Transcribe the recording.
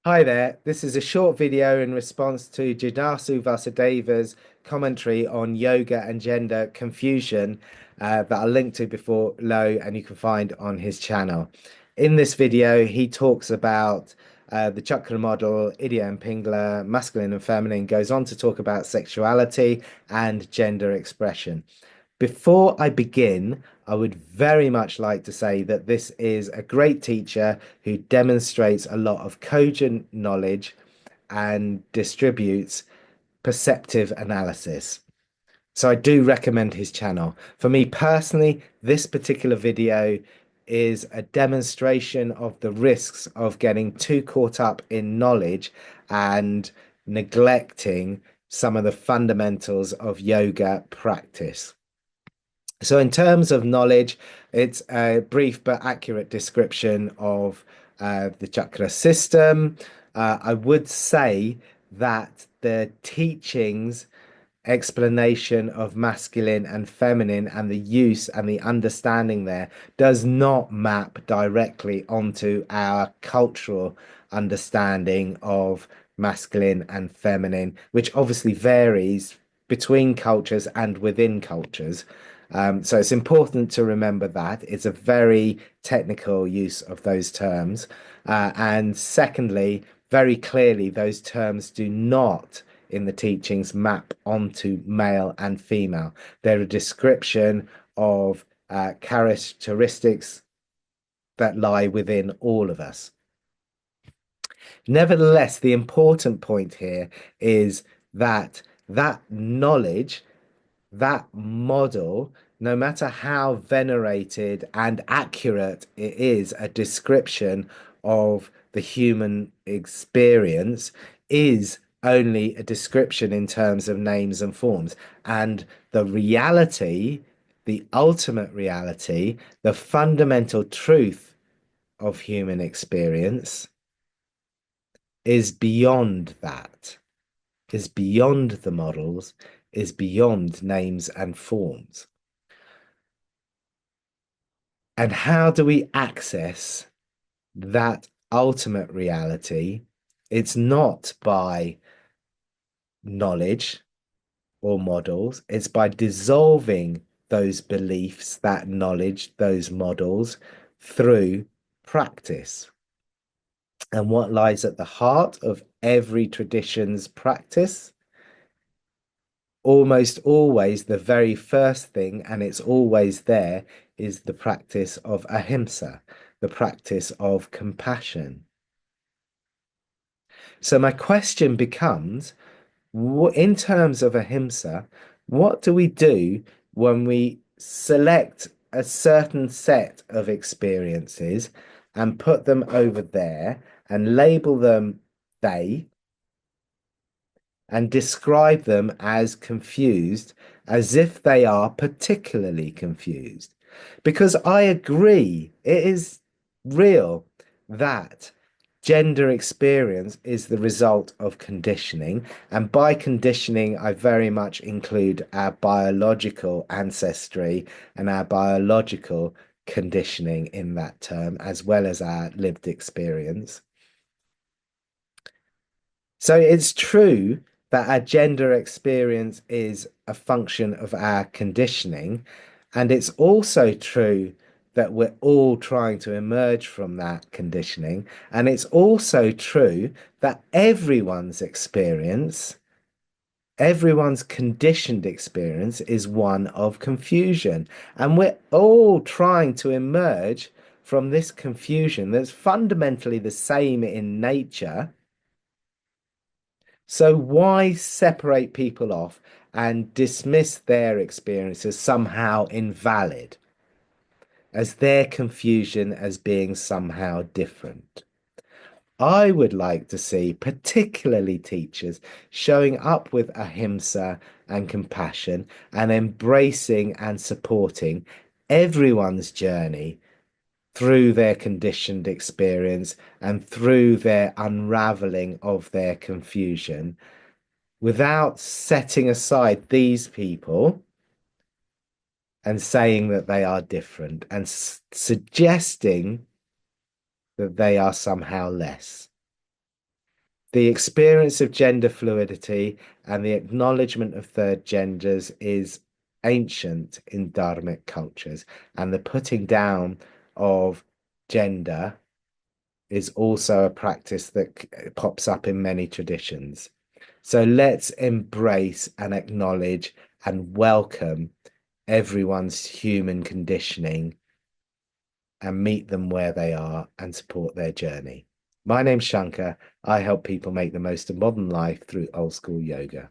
Hi there, this is a short video in response to Jijnasu Vasudeva's commentary on yoga and gender confusion that I'll link to below and you can find on his channel. In this video, he talks about the chakra model, Idya and Pingala, masculine and feminine, goes on to talk about sexuality and gender expression. Before I begin, I would very much like to say that this is a great teacher who demonstrates a lot of cogent knowledge and distributes perceptive analysis. So I do recommend his channel. For me personally, this particular video is a demonstration of the risks of getting too caught up in knowledge and neglecting some of the fundamentals of yoga practice. So, in terms of knowledge, it's a brief but accurate description of the chakra system. I would say that the teachings explanation of masculine and feminine and the use and the understanding there does not map directly onto our cultural understanding of masculine and feminine, which obviously varies between cultures and within cultures. So it's important to remember that it's a very technical use of those terms. And secondly, very clearly, those terms do not in the teachings map onto male and female. They're a description of characteristics that lie within all of us. Nevertheless, the important point here is that that knowledge, that model, no matter how venerated and accurate it is, a description of the human experience, is only a description in terms of names and forms. And the reality, the ultimate reality, the fundamental truth of human experience is beyond that, is beyond the models, is beyond names and forms. And how do we access that ultimate reality? It's not by knowledge or models, it's by dissolving those beliefs, that knowledge, those models through practice. And what lies at the heart of every tradition's practice? Almost always the very first thing, and it's always there, is the practice of ahimsa, the practice of compassion. So my question becomes, in terms of ahimsa, what do we do when we select a certain set of experiences and put them over there and label them they and describe them as confused, as if they are particularly confused? Because I agree, it is real that gender experience is the result of conditioning. And by conditioning, I very much include our biological ancestry and our biological conditioning in that term, as well as our lived experience. So it's true that our gender experience is a function of our conditioning. And it's also true that we're all trying to emerge from that conditioning. And it's also true that everyone's conditioned experience is one of confusion. And we're all trying to emerge from this confusion that's fundamentally the same in nature. So why separate people off and dismiss their experience as somehow invalid, as their confusion as being somehow different? I would like to see particularly teachers showing up with ahimsa and compassion and embracing and supporting everyone's journey through their conditioned experience and through their unraveling of their confusion, without setting aside these people and saying that they are different and suggesting that they are somehow less. The experience of gender fluidity and the acknowledgement of third genders is ancient in Dharmic cultures, and the putting down of gender is also a practice that pops up in many traditions. So let's embrace and acknowledge and welcome everyone's human conditioning and meet them where they are and support their journey. My name's Shankar. I help people make the most of modern life through old school yoga.